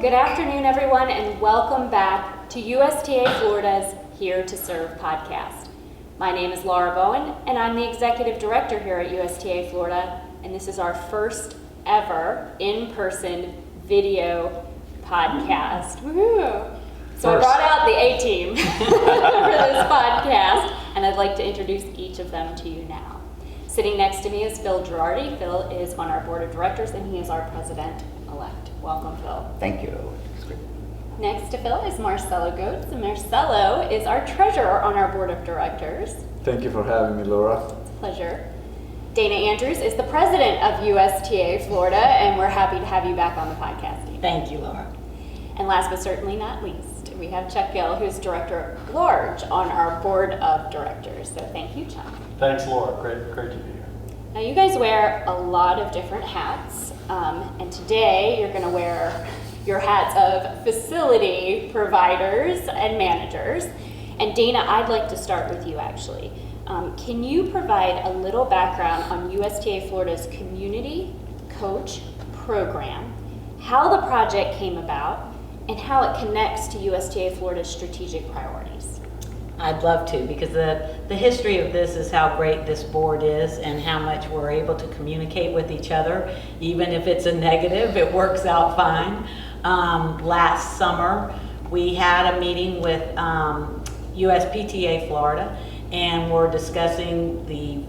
Good afternoon, everyone, and welcome back to USTA Florida's Here to Serve podcast. My name is Laura Bowen, and I'm the Executive Director here at USTA Florida, and this is our first ever in-person video podcast. Woohoo! So I brought out the A-team for this podcast, and I'd like to introduce each of them to you now. Sitting next to me is Phil Girardi. Phil is on our board of directors, and he is our president-elect. Welcome, Phil. Thank you. It's great. Next to Phil is Marcelo Goetz, and Marcelo is our treasurer on our board of directors. Thank you for having me, Laura. It's a pleasure. Dana Andrews is the president of USTA Florida, and we're happy to have you back on the podcast, Dana. Thank you, Laura. And last but certainly not least, we have Chuck Gill, who's director at large on our board of directors. So thank you, Chuck. Thanks, Laura. Great to be here. Now, you guys wear a lot of different hats, and today you're going to wear your hats of facility providers and managers. And Dana, I'd like to start with you, actually. Can you provide a little background on USTA Florida's Community Coach Program, how the project came about, and how it connects to USTA Florida's strategic priorities? I'd love to, because the history of this is how great this board is and how much we're able to communicate with each other. Even if it's a negative, it works out fine. Last summer, we had a meeting with USPTA Florida, and we're discussing the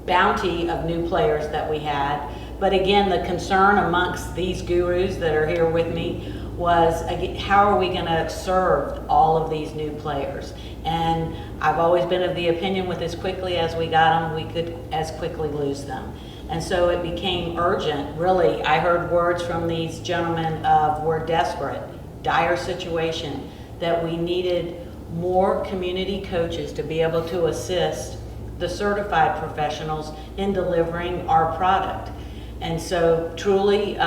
bounty of new players that we had. But again, the concern amongst these gurus that are here with me was, again, how are we going to serve all of these new players? And I've always been of the opinion, with as quickly as we got them, we could as quickly lose them. And so it became urgent. Really, I heard words from these gentlemen of, we're desperate, dire situation, that we needed more community coaches to be able to assist the certified professionals in delivering our product. And so truly,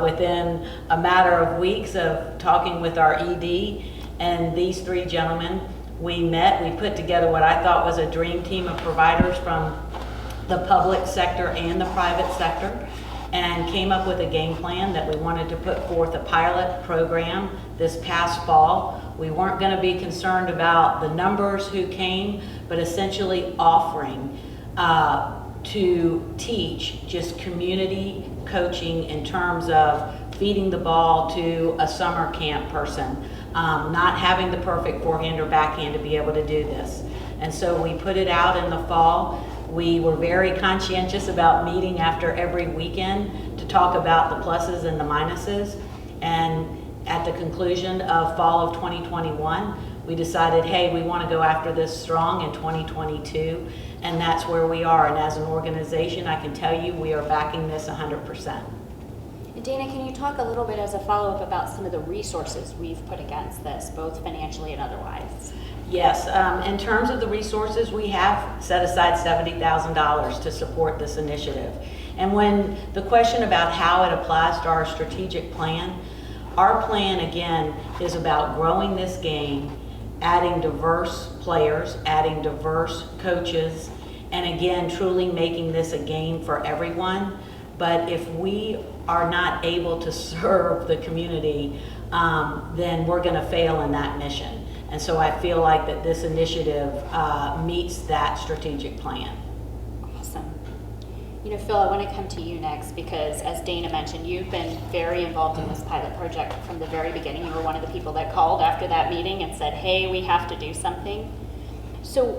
within a matter of weeks of talking with our ED and these three gentlemen, we met, we put together what I thought was a dream team of providers from the public sector and the private sector, and came up with a game plan that we wanted to put forth a pilot program this past fall. We weren't going to be concerned about the numbers who came, but essentially offering to teach just community coaching in terms of feeding the ball to a summer camp person, not having the perfect forehand or backhand to be able to do this. And so we put it out in the fall. We were very conscientious about meeting after every weekend to talk about the pluses and the minuses. And at the conclusion of fall of 2021, we decided, hey, we want to go after this strong in 2022, and that's where we are. And as an organization, I can tell you we are backing this 100%. And Dana, can you talk a little bit as a follow-up about some of the resources we've put against this, both financially and otherwise? Yes, in terms of the resources, we have set aside $70,000 to support this initiative. And when the question about how it applies to our strategic plan, our plan, again, is about growing this game, adding diverse players, adding diverse coaches, and again, truly making this a game for everyone. But if we are not able to serve the community, then we're going to fail in that mission. And so I feel like that this initiative meets that strategic plan. Awesome. You know, Phil, I want to come to you next because, as Dana mentioned, you've been very involved in this pilot project from the very beginning. You were one of the people that called after that meeting and said, hey, we have to do something. So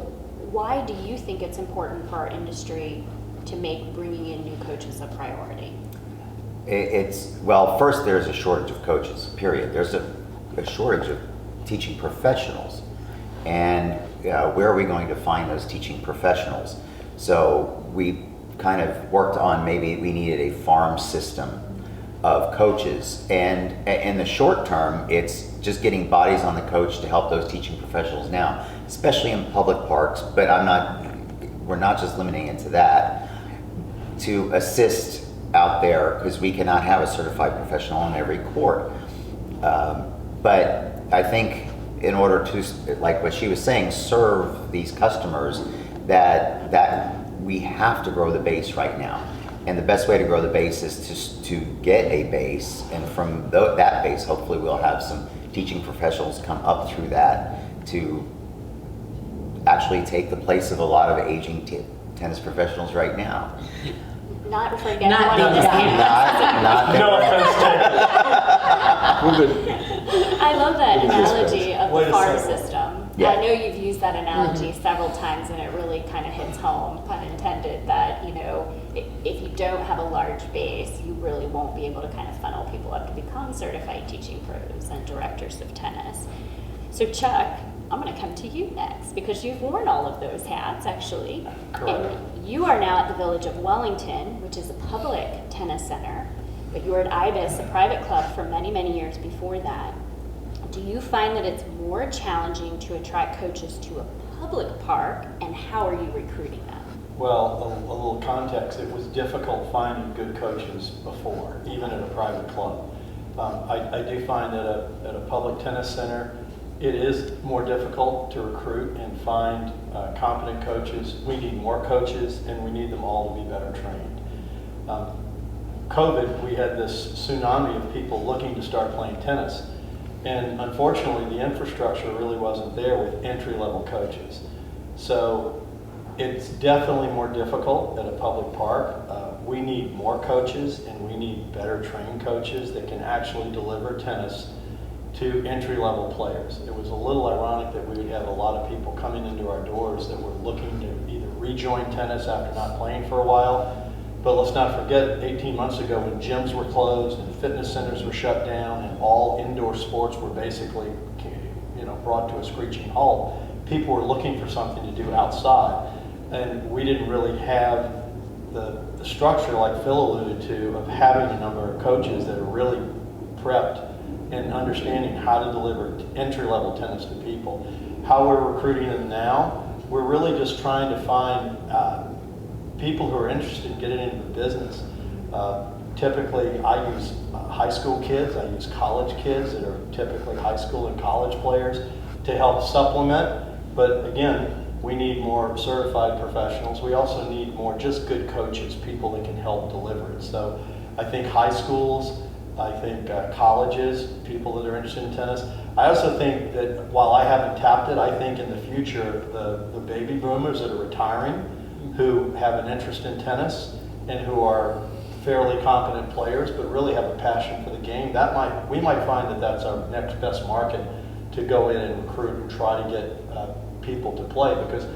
why do you think it's important for our industry to make bringing in new coaches a priority? Well, first, there's a shortage of coaches, period. There's a shortage of teaching professionals. And where are we going to find those teaching professionals? So we kind of worked on, maybe we needed a farm system of coaches. And in the short term, it's just getting bodies on the coach to help those teaching professionals now, especially in public parks, but we're not just limiting it to that, to assist out there, because we cannot have a certified professional on every court. But I think in order to, like what she was saying, serve these customers, that we have to grow the base right now. And the best way to grow the base is to get a base, and from that base, hopefully we'll have some teaching professionals come up through that to actually take the place of a lot of aging tennis professionals right now. Not forgetting Not one of these the guys. Not No offense taken. I love that analogy of Way the to farm say it. system. Yeah. I know you've used that analogy several times, and it really kind of hits home, pun intended, that, you know, if you don't have a large base, you really won't be able to kind of funnel people up to become certified teaching pros and directors of tennis. So Chuck, I'm going to come to you next, because you've worn all of those hats, actually. Correct. And you are now at the Village of Wellington, which is a public tennis center, but you were at IBIS, a private club, for many, many years before that. Do you find that it's more challenging to attract coaches to a public park, and how are you recruiting them? Well, a little context, it was difficult finding good coaches before, even at a private club. I do find that at a public tennis center, it is more difficult to recruit and find competent coaches. We need more coaches, and we need them all to be better trained. COVID, we had this tsunami of people looking to start playing tennis. And unfortunately, the infrastructure really wasn't there with entry-level coaches. So it's definitely more difficult at a public park. We need more coaches, and we need better trained coaches that can actually deliver tennis to entry-level players. It was a little ironic that we would have a lot of people coming into our doors that were looking to either rejoin tennis after not playing for a while. But let's not forget, 18 months ago when gyms were closed and fitness centers were shut down and all indoor sports were basically, you know, brought to a screeching halt, people were looking for something to do outside. And we didn't really have the structure, like Phil alluded to, of having a number of coaches that are really prepped and understanding how to deliver entry-level tennis to people. How we're recruiting them now, we're really just trying to find people who are interested in getting into the business. Typically, I use high school kids, I use college kids that are typically high school and college players to help supplement. But again, we need more certified professionals. We also need more just good coaches, people that can help deliver it. So I think high schools, I think colleges, people that are interested in tennis. I also think that while I haven't tapped it, I think in the future, the baby boomers that are retiring, who have an interest in tennis and who are fairly competent players, but really have a passion for the game, we might find that that's our next best market to go in and recruit and try to get people to play, because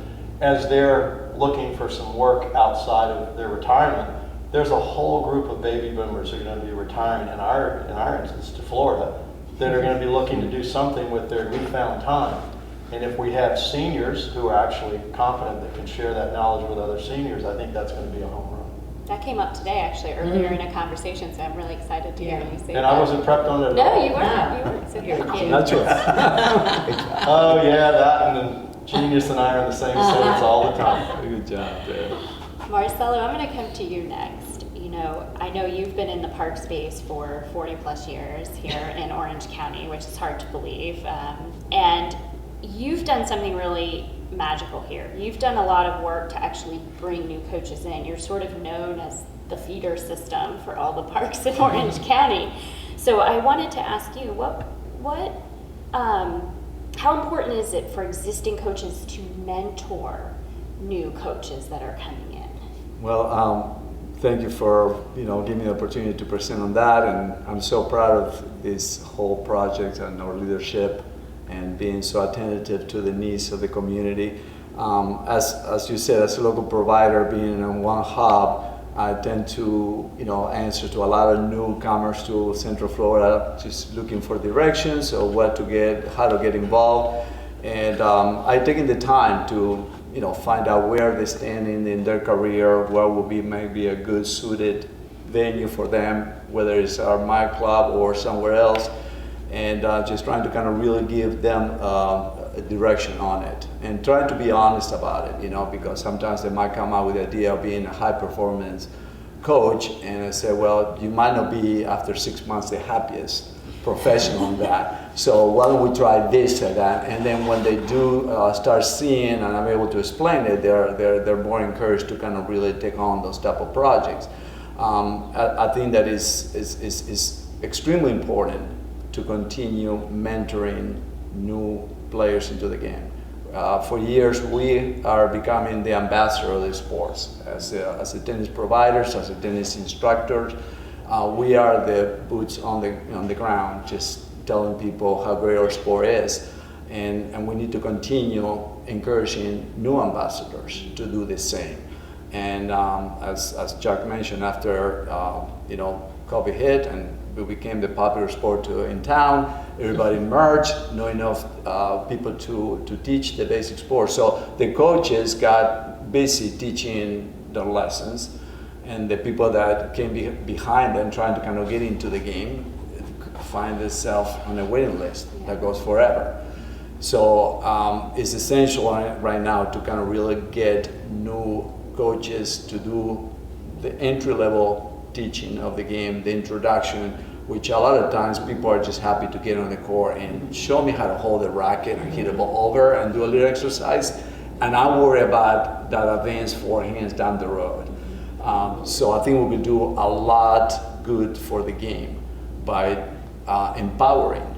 as they're looking for some work outside of their retirement, there's a whole group of baby boomers who are going to be retiring in our instance to Florida that are going to be looking to do something with their newfound time. And if we have seniors who are actually competent that can share that knowledge with other seniors, I think that's going to be a home run. That came up today, actually, earlier in a conversation, so I'm really excited to hear you say that. And I wasn't prepped on it at all. No, you weren't. So You're thank you. Not yours. Oh yeah, that and then Genius and I are in the same seats all the time. Good job there. Marcelo, I'm going to come to you next. You know, I know you've been in the park space for 40 plus years here in Orange County, which is hard to believe. And you've done something really magical here. You've done a lot of work to actually bring new coaches in. You're sort of known as the feeder system for all the parks in Orange County. So I wanted to ask you, how important is it for existing coaches to mentor new coaches that are coming in? Well, thank you for giving me the opportunity to present on that, and I'm so proud of this whole project and our leadership and being so attentive to the needs of the community. As you said, as a local provider, being in one hub, I tend to answer to a lot of newcomers to Central Florida, just looking for directions or how to get involved. And I've taken the time to find out where they're standing in their career, where will be maybe a good suited venue for them, whether it's my club or somewhere else, and just trying to kind of really give them a direction on it, and trying to be honest about it, because sometimes they might come out with the idea of being a high performance coach, and I say, well, you might not be after 6 months the happiest professional in that, so why don't we try this and that, and then when they do start seeing and I'm able to explain it, they're more encouraged to kind of really take on those type of projects. I think that is extremely important to continue mentoring new players into the game. For years, we are becoming the ambassador of the sports as a tennis providers, as a tennis instructors. We are the boots on the ground, just telling people how great our sport is, and we need to continue encouraging new ambassadors to do the same. And as Jack mentioned, after COVID hit and we became the popular sport in town, everybody merged, not enough people to teach the basic sport. So the coaches got busy teaching their lessons, and the people that came behind them trying to kind of get into the game find themselves on a waiting list that goes forever. So it's essential right now to kind of really get new coaches to do the entry-level teaching of the game, the introduction, which a lot of times people are just happy to get on the court and show me how to hold the racket and hit a ball over and do a little exercise, and I worry about that advanced forehands down the road. So I think we can do a lot good for the game by empowering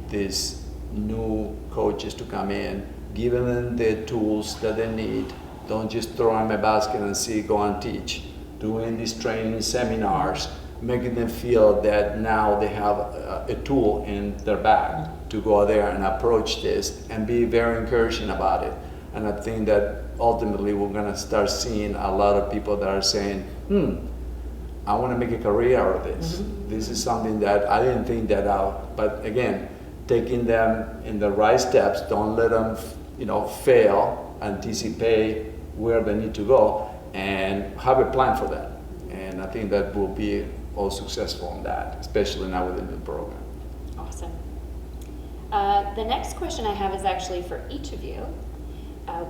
these new coaches to come in, giving them the tools that they need. Don't just throw them a basket and say, go and teach. Doing these training seminars, making them feel that now they have a tool in their bag to go there and approach this and be very encouraging about it. And I think that ultimately we're gonna start seeing a lot of people that are saying, I wanna make a career out of this. Mm-hmm. This is something that I didn't think that out. But again, taking them in the right steps, don't let them fail, anticipate where they need to go, and have a plan for that. And I think that we'll be all successful in that, especially now with the new program. Awesome. The next question I have is actually for each of you.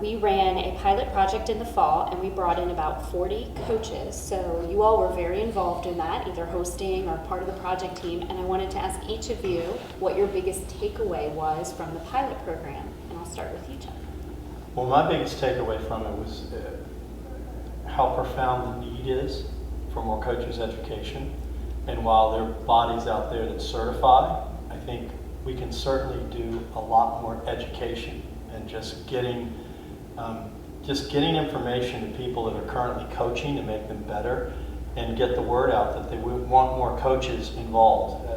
We ran a pilot project in the fall, and we brought in about 40 coaches. So you all were very involved in that, either hosting or part of the project team. And I wanted to ask each of you what your biggest takeaway was from the pilot program. And I'll start with you, Chuck. Well, my biggest takeaway from it was how profound the need is for more coaches' education. And while there are bodies out there that certify, I think we can certainly do a lot more education and just getting information to people that are currently coaching to make them better, and get the word out that we want more coaches involved.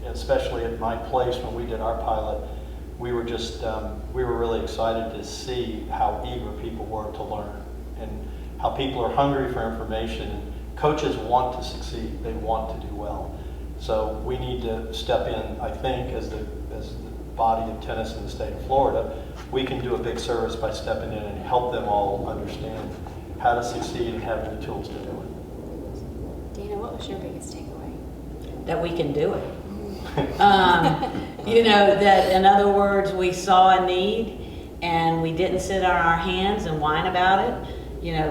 Especially at my place when we did our pilot, we were really excited to see how eager people were to learn and how people are hungry for information. And coaches want to succeed; they want to do well. So we need to step in. I think as the body of tennis in the state of Florida, we can do a big service by stepping in and help them all understand how to succeed and having the tools to do it. Dana, what was your biggest takeaway? That we can do it. That in other words, we saw a need and we didn't sit on our hands and whine about it.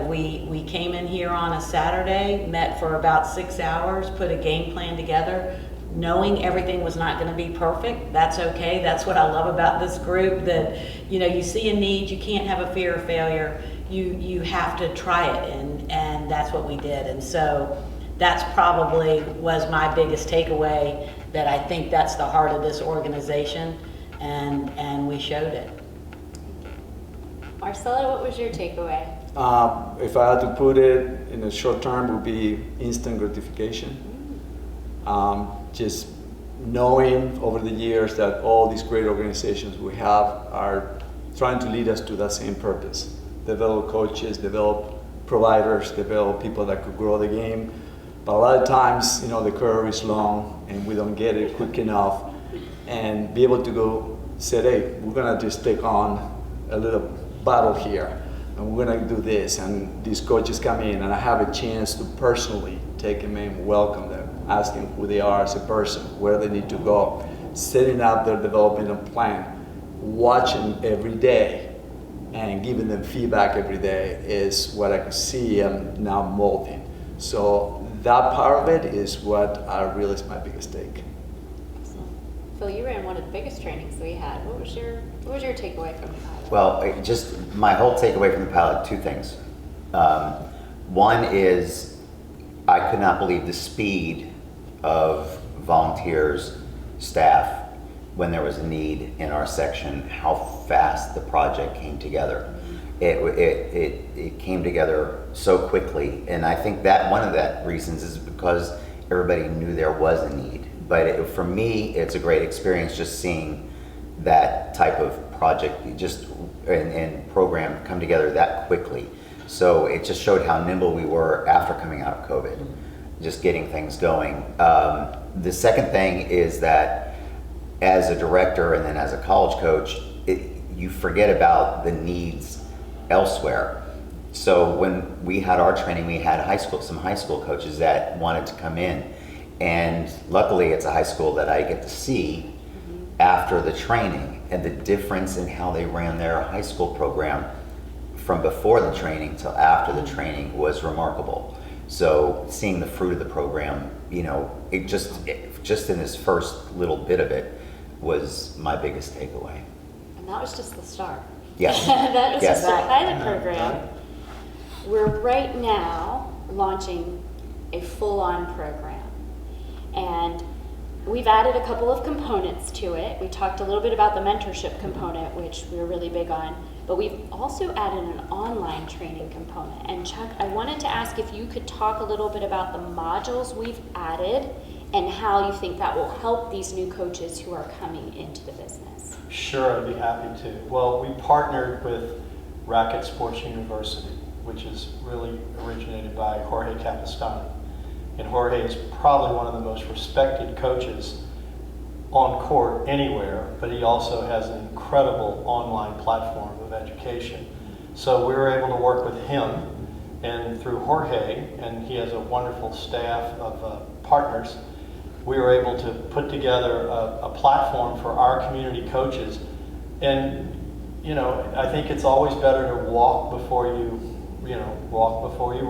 We came in here on a Saturday, met for about 6 hours, put a game plan together, knowing everything was not going to be perfect. That's okay. That's what I love about this group, that you see a need, you can't have a fear of failure. You have to try it, and that's what we did. And so that's probably was my biggest takeaway, that I think that's the heart of this organization, and we showed it. Marcelo, what was your takeaway? If I had to put it in a short term, it would be instant gratification. Just knowing over the years that all these great organizations we have are trying to lead us to that same purpose. Develop coaches, develop providers, develop people that could grow the game. But a lot of times, the curve is long and we don't get it quick enough. And be able to go say, hey, we're gonna just take on a little battle here, and we're gonna do this, and these coaches come in and I have a chance to personally take them in, welcome them, ask them who they are as a person, where they need to go, setting up their developmental plan, watching every day and giving them feedback every day is what I could see now molding. So that part of it is what I really is my biggest take. Phil, you ran one of the biggest trainings we had. What was your takeaway from the pilot? Well, just my whole takeaway from the pilot, two things. One is I could not believe the speed of volunteers, staff, when there was a need in our section, how fast the project came together. It came together so quickly, and I think that one of that reasons is because everybody knew there was a need. But for me, it's a great experience just seeing that type of project and program come together that quickly. So it just showed how nimble we were after coming out of COVID, just getting things going. The second thing is that as a director and then as a college coach, you forget about the needs elsewhere. So when we had our training, we had some high school coaches that wanted to come in, and luckily it's a high school that I get to see after the training, and the difference in how they ran their high school program from before the training till after the training was remarkable. So seeing the fruit of the program, it just in this first little bit of it was my biggest takeaway. And that was just the start. Yes. That was Yes. just a pilot program. We're right now launching a full-on program. And we've added a couple of components to it. We talked a little bit about the mentorship component, which we're really big on, but we've also added an online training component. And Chuck, I wanted to ask if you could talk a little bit about the modules we've added and how you think that will help these new coaches who are coming into the business. Sure, I'd be happy to. Well, we partnered with Racket Sports University, which is really originated by Jorge Capistani. And Jorge is probably one of the most respected coaches on court anywhere, but he also has an incredible online platform of education. So we were able to work with him, and through Jorge, and he has a wonderful staff of partners, we were able to put together a platform for our community coaches. And I think it's always better to walk before you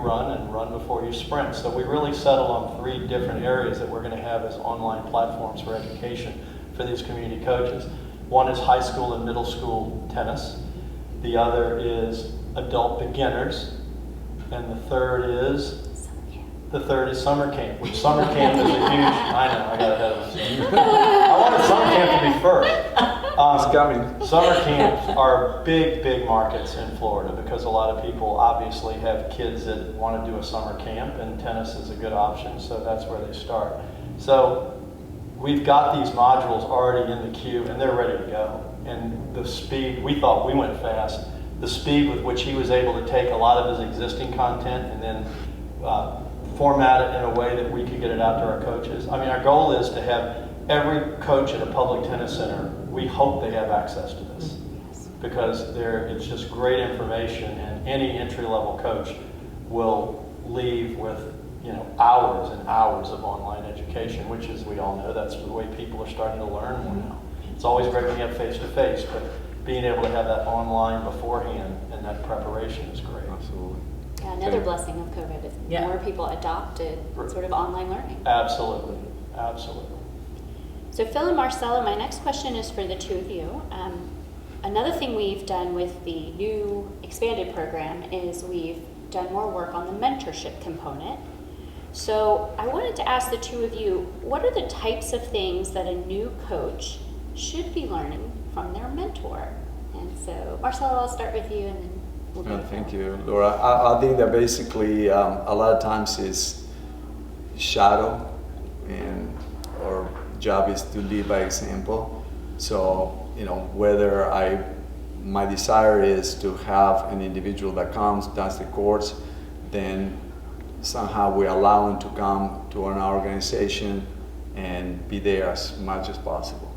run, and run before you sprint. So we really settled on 3 different areas that we're going to have as online platforms for education for these community coaches. One is high school and middle school tennis. The other is adult beginners. And the third is summer camp, which summer camp is a huge, I know, I got ahead of us. I wanted summer camp to be first. It's coming. Summer camps are big markets in Florida because a lot of people obviously have kids that want to do a summer camp, and tennis is a good option, so that's where they start. So we've got these modules already in the queue, and they're ready to go. And the speed, we thought we went fast. The speed with which he was able to take a lot of his existing content and then format it in a way that we could get it out to our coaches. I mean, our goal is to have every coach at a public tennis center, we hope they have access to this, because it's just great information, and any entry-level coach will leave with hours and hours of online education, which, as we all know, that's the way people are starting to learn more now. It's always great when you have face-to-face, but being able to have that online beforehand and that preparation is great. Absolutely. Yeah, another blessing of COVID is more people adopted sort of online learning. Absolutely. So Phil and Marcella, my next question is for the two of you. Another thing we've done with the new expanded program is we've done more work on the mentorship component. So I wanted to ask the two of you, what are the types of things that a new coach should be learning from their mentor? And so Marcella, I'll start with you, and then we'll go to Thank Phil. you, Laura. I think that basically a lot of times is shadow, and our job is to lead by example. So whether my desire is to have an individual that comes, does the course, then somehow we allow them to come to an organization and be there as much as possible.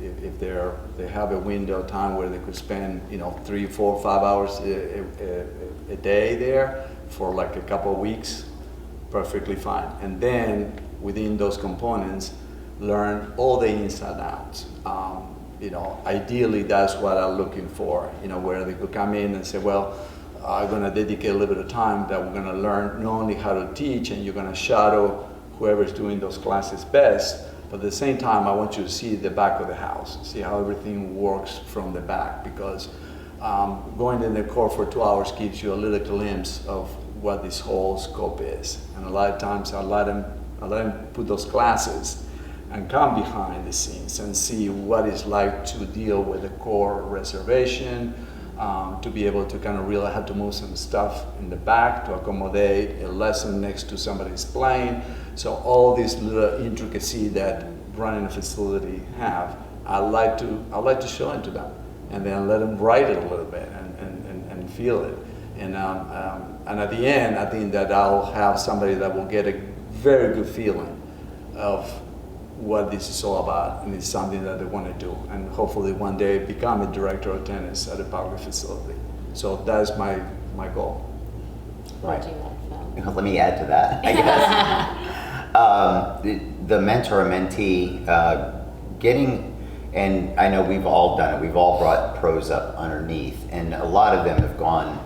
If they have a window of time where they could spend 3, 4, 5 hours a day there for like a couple of weeks, perfectly fine. And then within those components, learn all the ins and outs. Ideally that's what I'm looking for, where they could come in and say, well, I'm going to dedicate a little bit of time that we're going to learn not only how to teach, and you're going to shadow whoever's doing those classes best, but at the same time, I want you to see the back of the house, see how everything works from the back, because going in the court for 2 hours gives you a little glimpse of what this whole scope is. And a lot of times I let them put those classes and come behind the scenes and see what it's like to deal with the core reservation, to be able to kind of really have to move some stuff in the back to accommodate a lesson next to somebody's playing. So all this little intricacy that running a facility have, I like to show it to them, and then let them write it a little bit and feel it. And at the end, I think that I'll have somebody that will get a very good feeling of what this is all about, and it's something that they want to do, and hopefully one day become a director of tennis at a public facility. So that's my goal. What would you like, Phil? Let me add to that, I guess. The mentor-mentee, getting, and I know we've all done it, we've all brought pros up underneath, and a lot of them have gone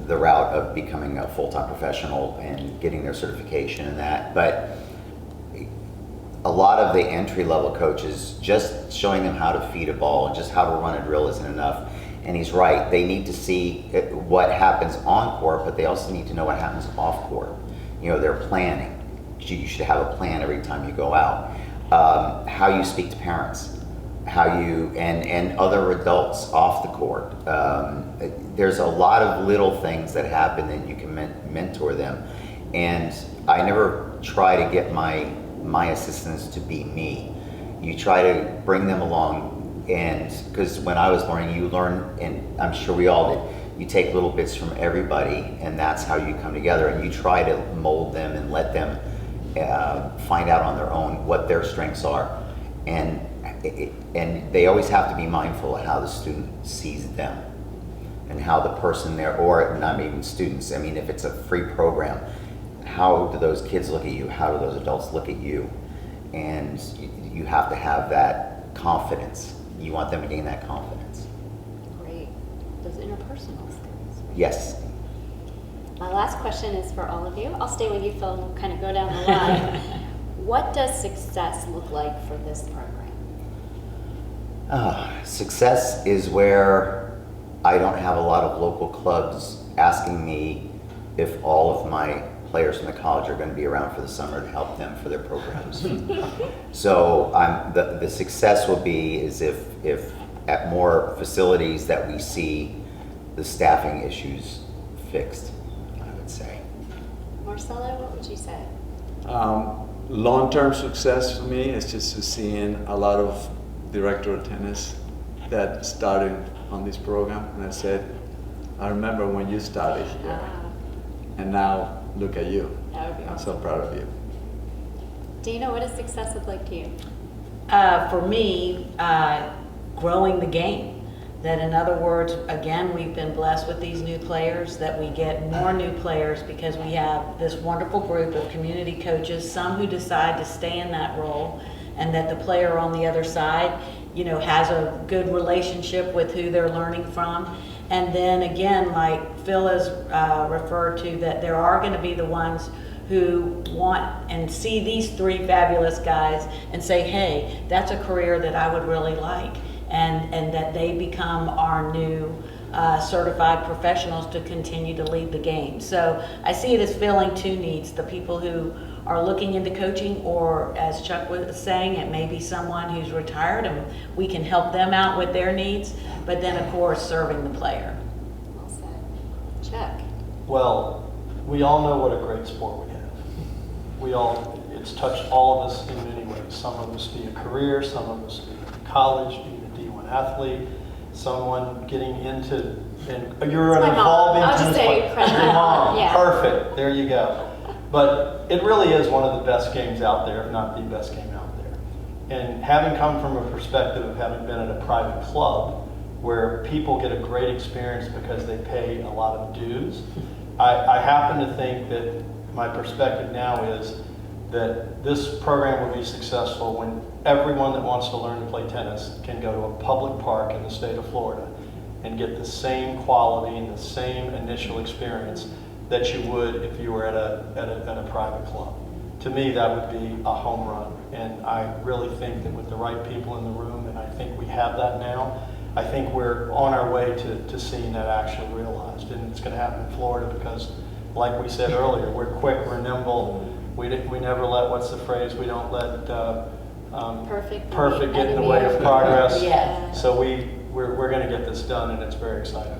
the route of becoming a full-time professional and getting their certification and that, but a lot of the entry-level coaches, just showing them how to feed a ball and just how to run a drill isn't enough. And he's right, they need to see what happens on court, but they also need to know what happens off court. You know, they're planning. You should have a plan every time you go out. How you speak to parents, how you, and other adults off the court. There's a lot of little things that happen that you can mentor them. And I never try to get my assistants to be me. You try to bring them along, and because when I was learning, you learn, and I'm sure we all did, you take little bits from everybody, and that's how you come together, and you try to mold them and let them find out on their own what their strengths are. And they always have to be mindful of how the student sees them and how the person there, or not even students, I mean, if it's a free program, how do those kids look at you? How do those adults look at you? And you have to have that confidence. You want them to gain that confidence. Great. Those interpersonal skills. Yes. My last question is for all of you. I'll stay with you, Phil, and we'll kind of go down the line. What does success look like for this program? Success is where I don't have a lot of local clubs asking me if all of my players from the college are going to be around for the summer to help them for their programs. So the success will be is if at more facilities that we see the staffing issues fixed, I would say. Marcelo, what would you say? Long-term success for me is just seeing a lot of director of tennis that started on this program, and I said, I remember when you started here, and now look at you. That would be I'm awesome. so proud of you. Dina, what does success look like to you? For me, growing the game. That in other words, again, we've been blessed with these new players, that we get more new players because we have this wonderful group of community coaches, some who decide to stay in that role, and that the player on the other side, you know, has a good relationship with who they're learning from. And then again, like Phil has referred to, that there are going to be the ones who want and see these three fabulous guys and say, hey, that's a career that I would really like. And that they become our new certified professionals to continue to lead the game. So I see it as filling two needs: the people who are looking into coaching, or as Chuck was saying, it may be someone who's retired and we can help them out with their needs, but then of course serving the player. Well said. Chuck. Well, we all know what a great sport we have. It's touched all of us in many ways. Some of us be a career, some of us be college, being a D1 athlete, someone getting into, and you're an It's my mom. evolving I'll just tennis say player. credit. Your mom, Yeah. perfect, there you go. But it really is one of the best games out there, if not the best game out there. And having come from a perspective of having been at a private club where people get a great experience because they pay a lot of dues, I happen to think that my perspective now is that this program will be successful when everyone that wants to learn to play tennis can go to a public park in the state of Florida and get the same quality and the same initial experience that you would if you were at a private club. To me, that would be a home run. And I really think that with the right people in the room, and I think we have that now, I think we're on our way to seeing that actually realized. And it's going to happen in Florida because like we said earlier, we're quick, we're nimble. We never let, what's the phrase, we don't let perfect get in the way of progress. Yeah. So we're going to get this done, and it's very exciting.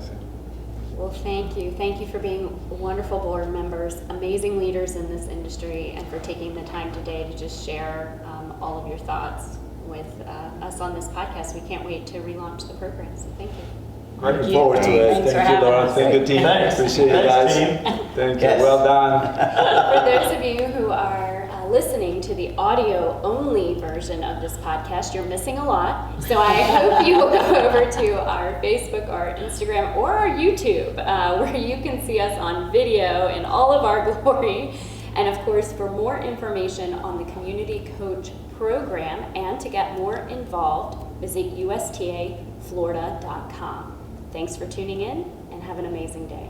Well, thank you. Thank you for being wonderful board members, amazing leaders in this industry, and for taking the time today to just share all of your thoughts with us on this podcast. We can't wait to relaunch the program, so thank you. Looking forward to it. Thanks for Thank you, having Laura. us. Thank you, team. Thanks. Appreciate you Thanks, guys. team. Thank you. Yes. Well done. For those of you who are listening to the audio-only version of this podcast, you're missing a lot. So I hope you will go over to our Facebook, our Instagram, or our YouTube, where you can see us on video in all of our glory. And of course, for more information on the Community Coach program and to get more involved, visit USTAFlorida.com. Thanks for tuning in and have an amazing day.